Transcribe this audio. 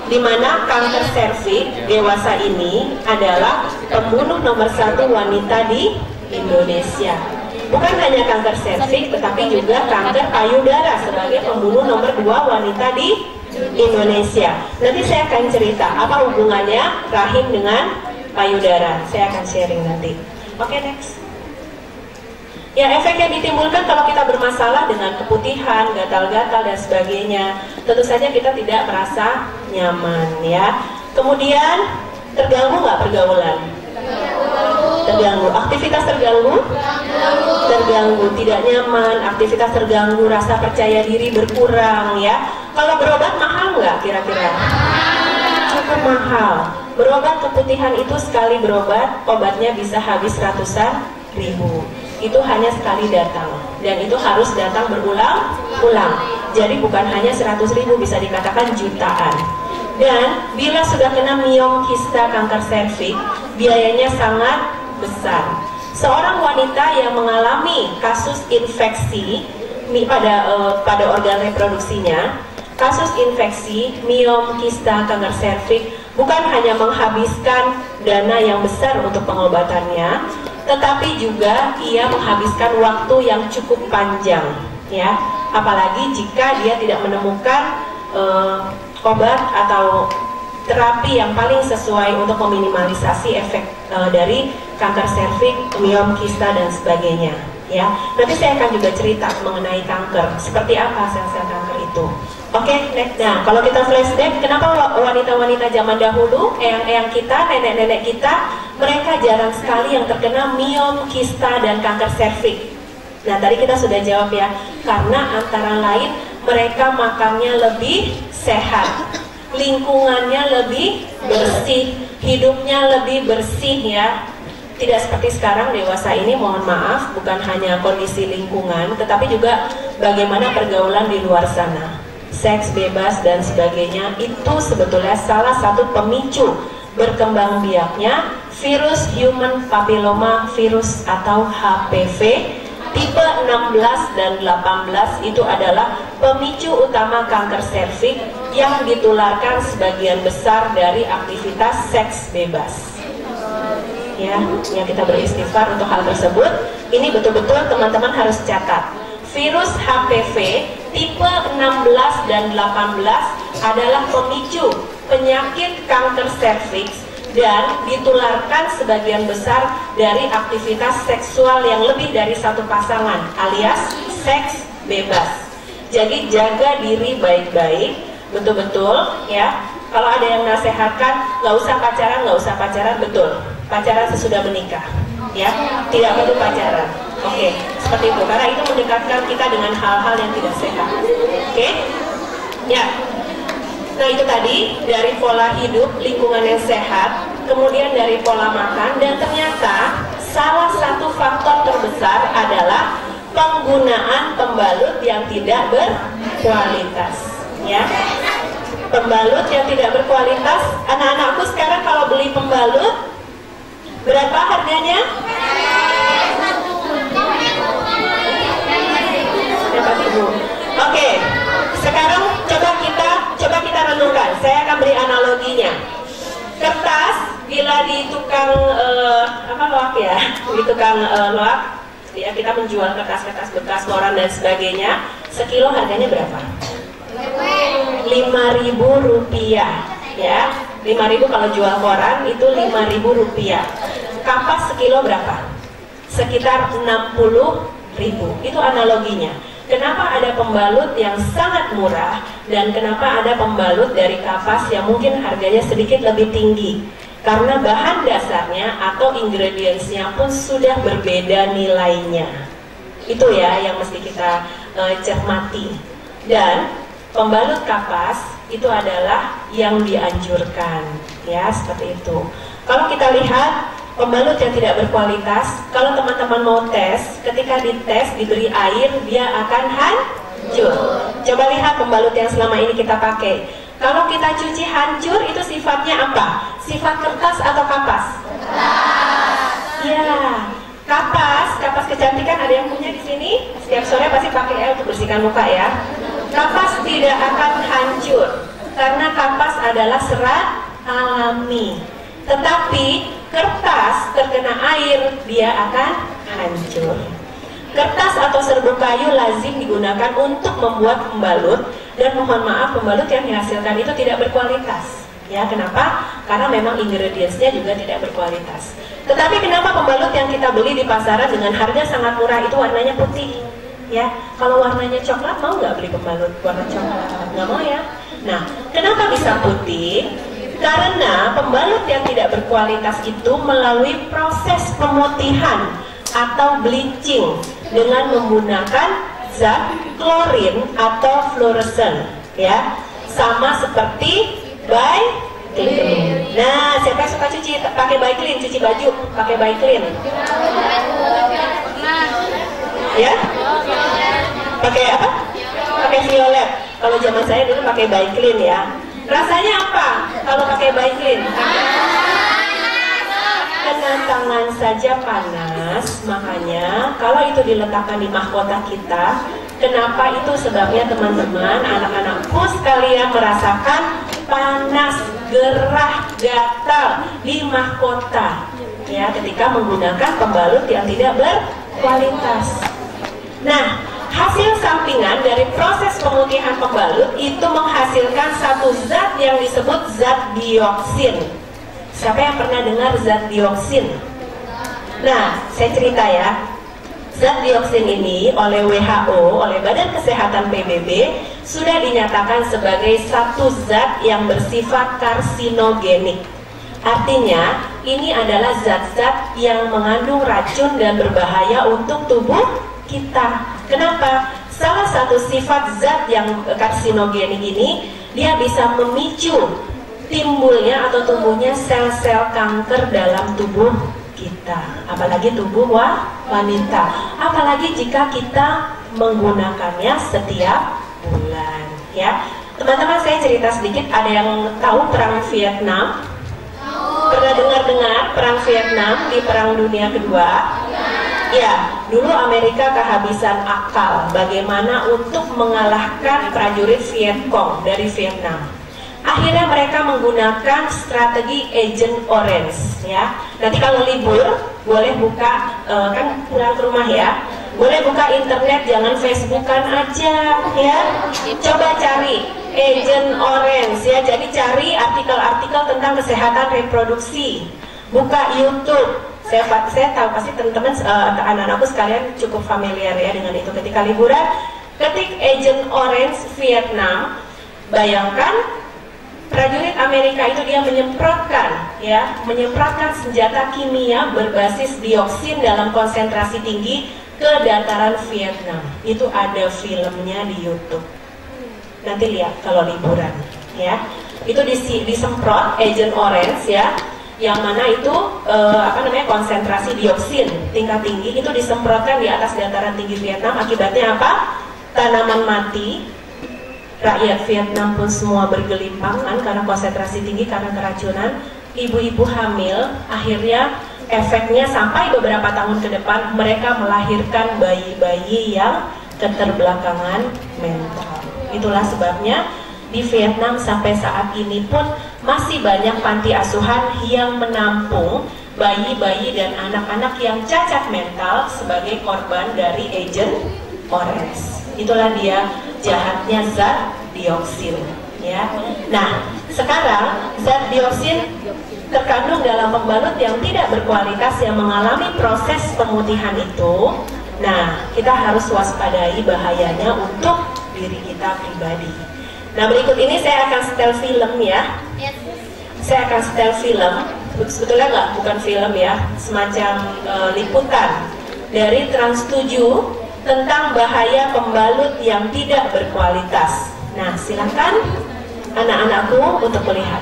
di mana kanker serviks dewasa ini adalah pembunuh nomor 1 wanita di Indonesia. Bukan hanya kanker serviks, tetapi juga kanker payudara sebagai pembunuh nomor 2 wanita di Indonesia. Nanti saya akan cerita apa hubungannya rahim dengan payudara. Saya akan sharing nanti. Oke, next. Ya, efek yang ditimbulkan kalau kita bermasalah dengan keputihan, gatal-gatal dan sebagainya, tentu saja kita tidak merasa nyaman ya. Kemudian terganggu nggak pergaulan? Terganggu. Aktivitas terganggu? Terganggu, tidak nyaman, aktivitas terganggu, rasa percaya diri berkurang ya. Kalau berobat mahal nggak kira-kira? Cukup mahal. Berobat keputihan itu sekali berobat, obatnya bisa habis ratusan ribu. Itu hanya sekali datang, dan itu harus datang berulang-ulang. Jadi bukan hanya 100.000, bisa dikatakan jutaan. Dan bila sudah kena miom, kista, kanker serviks, biayanya sangat besar. Seorang wanita yang mengalami kasus infeksi pada organ reproduksinya, kasus infeksi, miom, kista, kanker serviks, bukan hanya menghabiskan dana yang besar untuk pengobatannya, tetapi juga ia menghabiskan waktu yang cukup panjang ya, apalagi jika dia tidak menemukan obat atau terapi yang paling sesuai untuk meminimalisasi efek dari kanker serviks, miom, kista dan sebagainya ya. Nanti saya akan juga cerita mengenai kanker, seperti apa sel-sel kanker itu. Oke, next. Nah, kalau kita flashback, kenapa wanita-wanita zaman dahulu, eyang-eyang kita, nenek-nenek kita, mereka jarang sekali yang terkena miom, kista, dan kanker serviks? Nah, tadi kita sudah jawab ya, karena antara lain mereka makannya lebih sehat, lingkungannya lebih bersih, hidupnya lebih bersih ya. Tidak seperti sekarang dewasa ini, mohon maaf, bukan hanya kondisi lingkungan, tetapi juga bagaimana pergaulan di luar sana. Seks bebas dan sebagainya itu sebetulnya salah satu pemicu berkembang biaknya virus human papilloma virus atau HPV tipe 16 dan 18. Itu adalah pemicu utama kanker serviks yang ditularkan sebagian besar dari aktivitas seks bebas ya, yang kita beristighfar untuk hal tersebut. Ini betul-betul teman-teman harus catat. Virus HPV tipe 16 dan 18 adalah pemicu penyakit kanker serviks dan ditularkan sebagian besar dari aktivitas seksual yang lebih dari satu pasangan alias seks bebas. Jadi jaga diri baik-baik, betul-betul ya. Kalau ada yang nasehatkan nggak usah pacaran, betul. Pacaran sesudah menikah ya, tidak perlu pacaran. Oke, seperti itu, karena itu mendekatkan kita dengan hal-hal yang tidak sehat. Oke, ya. Nah itu tadi dari pola hidup, lingkungan yang sehat, kemudian dari pola makan, dan ternyata salah satu faktor terbesar adalah penggunaan pembalut yang tidak berkualitas. Ya, pembalut yang tidak berkualitas. Anak-anakku sekarang kalau beli pembalut, berapa harganya? Oke, sekarang coba kita renungkan. Saya akan beri analoginya. Kertas bila di tukang loak ya, di tukang loak ya, kita menjual kertas-kertas bekas, koran dan sebagainya. Sekilo harganya berapa? Rp5.000 ya. 5.000 kalau jual koran itu Rp5.000. Kapas sekilo berapa? Sekitar 60.000. Itu analoginya. Kenapa ada pembalut yang sangat murah dan kenapa ada pembalut dari kapas yang mungkin harganya sedikit lebih tinggi? Karena bahan dasarnya atau ingredientsnya pun sudah berbeda nilainya. Itu ya yang mesti kita cermati. Dan pembalut kapas itu adalah yang dianjurkan, ya seperti itu. Kalau kita lihat pembalut yang tidak berkualitas, kalau teman-teman mau tes, ketika dites diberi air, dia akan hancur. Coba lihat pembalut yang selama ini kita pakai. Kalau kita cuci hancur, itu sifatnya apa? Sifat kertas atau kapas? Kertas. Ya, kapas kecantikan ada yang punya di sini. Setiap sore pasti pakai untuk bersihkan muka ya. Kapas tidak akan hancur, karena kapas adalah serat alami. Tetapi kertas terkena air, dia akan hancur. Kertas atau serbuk kayu lazim digunakan untuk membuat pembalut, dan mohon maaf, pembalut yang dihasilkan itu tidak berkualitas. Ya, kenapa? Karena memang ingredientsnya juga tidak berkualitas. Tetapi kenapa pembalut yang kita beli di pasaran dengan harga sangat murah itu warnanya putih? Ya, kalau warnanya coklat, mau nggak beli pembalut warna coklat? Nggak mau ya. Nah, kenapa bisa putih? Karena pembalut yang tidak berkualitas itu melalui proses pemutihan atau bleaching dengan menggunakan zat klorin atau fluoresen, ya, sama seperti Baiklin. Nah, siapa yang suka cuci pakai Baiklin, cuci baju pakai Baiklin? Ya? Pakai apa? Pakai violet. Kalau zaman saya dulu pakai Baiklin ya. Rasanya apa kalau pakai Baiklin? Kena tangan saja panas. Makanya kalau itu diletakkan di mahkota kita, kenapa itu sebabnya teman-teman, anak-anakku sekalian merasakan panas, gerah, gatal di mahkota ya ketika menggunakan pembalut yang tidak berkualitas. Nah, hasil sampingan dari proses pemutihan pembalut itu menghasilkan satu zat yang disebut zat dioksin. Siapa yang pernah dengar zat dioksin? Nah, saya cerita ya. Zat dioksin ini oleh WHO, oleh Badan Kesehatan PBB, sudah dinyatakan sebagai satu zat yang bersifat karsinogenik. Artinya, ini adalah zat-zat yang mengandung racun dan berbahaya untuk tubuh kita. Kenapa? Salah satu sifat zat yang karsinogenik ini, dia bisa memicu timbulnya atau tumbuhnya sel-sel kanker dalam tubuh kita, apalagi tubuh wanita, apalagi jika kita menggunakannya setiap bulan. Ya, teman-teman, saya cerita sedikit. Ada yang tahu perang Vietnam? Pernah dengar perang Vietnam di Perang Dunia Kedua? Ya, dulu Amerika kehabisan akal bagaimana untuk mengalahkan prajurit Vietcong dari Vietnam. Akhirnya mereka menggunakan strategi Agent Orange ya. Nanti kalau libur boleh buka, kan pulang ke rumah ya, boleh buka internet, jangan Facebookan aja ya. Coba cari Agent Orange ya. Jadi cari artikel-artikel tentang kesehatan reproduksi. Buka YouTube. Saya tahu pasti teman-teman, anak-anakku sekalian cukup familiar ya dengan itu. Ketika liburan, ketik Agent Orange Vietnam, bayangkan prajurit Amerika itu dia menyemprotkan senjata kimia berbasis dioksin dalam konsentrasi tinggi ke dataran Vietnam. Itu ada filmnya di YouTube. Nanti lihat kalau liburan ya. Itu disemprot Agent Orange ya, yang mana itu konsentrasi dioksin tingkat tinggi itu disemprotkan di atas dataran tinggi Vietnam. Akibatnya apa? Tanaman mati. Rakyat Vietnam pun semua bergelimpangan karena konsentrasi tinggi, karena keracunan. Ibu-ibu hamil, akhirnya efeknya sampai beberapa tahun ke depan mereka melahirkan bayi-bayi yang keterbelakangan mental. Itulah sebabnya di Vietnam sampai saat ini pun masih banyak panti asuhan yang menampung bayi-bayi dan anak-anak yang cacat mental sebagai korban dari Agent Orange. Itulah dia jahatnya zat dioksin ya. Nah, sekarang zat dioksin terkandung dalam pembalut yang tidak berkualitas yang mengalami proses pemutihan itu. Nah, kita harus waspadai bahayanya untuk diri kita pribadi. Nah, berikut ini saya akan setel film ya. Saya akan setel film, sebetulnya bukan film ya, semacam liputan dari Trans 7 tentang bahaya pembalut yang tidak berkualitas. Nah, silakan anak-anakku untuk melihat.